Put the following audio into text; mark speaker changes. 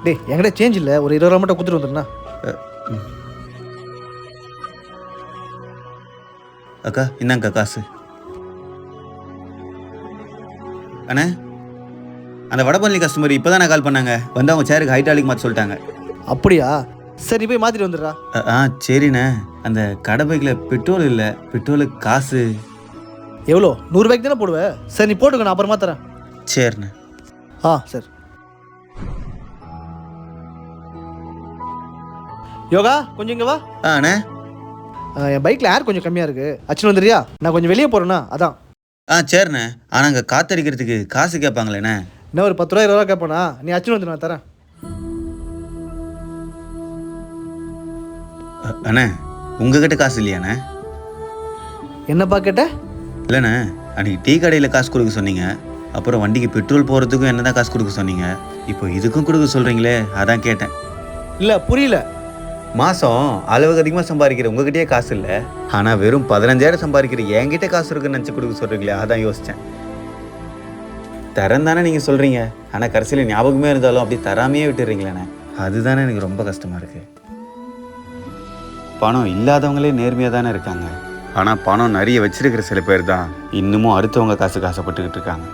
Speaker 1: டேய் என்கிட்ட சேஞ்ச் இல்லை, ஒரு 20 ரூபா மட்டும் கொடுத்துட்டு வந்துடுண்ணா.
Speaker 2: அக்கா இந்தாங்கக்கா காசு. அண்ணே, அந்த வடபழனி கஸ்டமர் இப்போ தான் கால் பண்ணாங்க. வந்து அவங்க சேருக்கு ஹைட்ராலிக் மாற்ற சொல்லிட்டாங்க.
Speaker 1: அப்படியா? சரி போய் மாற்றிட்டு வந்துடுறா.
Speaker 2: சரிண்ணே. அந்த கடை பைக்கில் பெட்ரோல் இல்லை, பெட்ரோலுக்கு காசு
Speaker 1: எவ்வளோ? 100 ரூபாய்க்கு தானே போடுவேன். சரி நீ போட்டுக்க, நான் அப்புறமா தரேன்.
Speaker 2: சரிண்ணே.
Speaker 1: சரி. யோகா கொஞ்சம் இங்கே வா.
Speaker 2: அண்ணே,
Speaker 1: என் பைக்கில் ஏர் கொஞ்சம் கம்மியாக இருக்குது, அச்சுன்னு வந்துடுறியா? நான் கொஞ்சம் வெளியே போகிறேன்னா அதான்.
Speaker 2: சரிண்ணே. ஆனால் அங்கே காற்றடிக்கிறதுக்கு காசு கேட்பாங்களேண்ணே.
Speaker 1: என்ன ஒரு 10 ரூபா 20 ரூபா கேட்பானா? நீ அச்சுன்னு வந்து நான் தரேன்.
Speaker 2: அண்ணே, உங்ககிட்ட காசு இல்லையாண்ணே?
Speaker 1: என்னப்பா கேட்ட?
Speaker 2: இல்லைண்ணே, அன்றைக்கி டீ கடையில் காசு கொடுக்க சொன்னீங்க. அப்புறம் வண்டிக்கு பெட்ரோல் போகிறதுக்கும் என்ன தான் காசு கொடுக்க சொன்னீங்க. இப்போ இதுக்கும் கொடுக்க சொல்கிறீங்களே, அதான் கேட்டேன்.
Speaker 1: இல்லை புரியல.
Speaker 2: மாதம் அளவுக்கு அதிகமாக சம்பாதிக்கிற உங்ககிட்டயே காசு இல்லை, ஆனால் வெறும் 15,000 சம்பாதிக்கிற என்கிட்ட காசு இருக்குன்னு நினச்சி கொடுக்க சொல்கிறீங்களே, அதான் யோசித்தேன். தரேன் தானே நீங்கள் சொல்கிறீங்க, ஆனால் கடைசியில் ஞாபகமே இருந்தாலும் அப்படி தராமையே விட்டுறீங்களேண்ணே. அதுதானே எனக்கு ரொம்ப கஷ்டமாக இருக்குது. பணம் இல்லாதவங்களே நேர்மையாக தானே இருக்காங்க, ஆனால் பணம் நிறைய வச்சிருக்கிற சில பேர் தான் இன்னமும் அடுத்தவங்க காசுக்கு ஆசைப்பட்டுக்கிட்டு இருக்காங்க.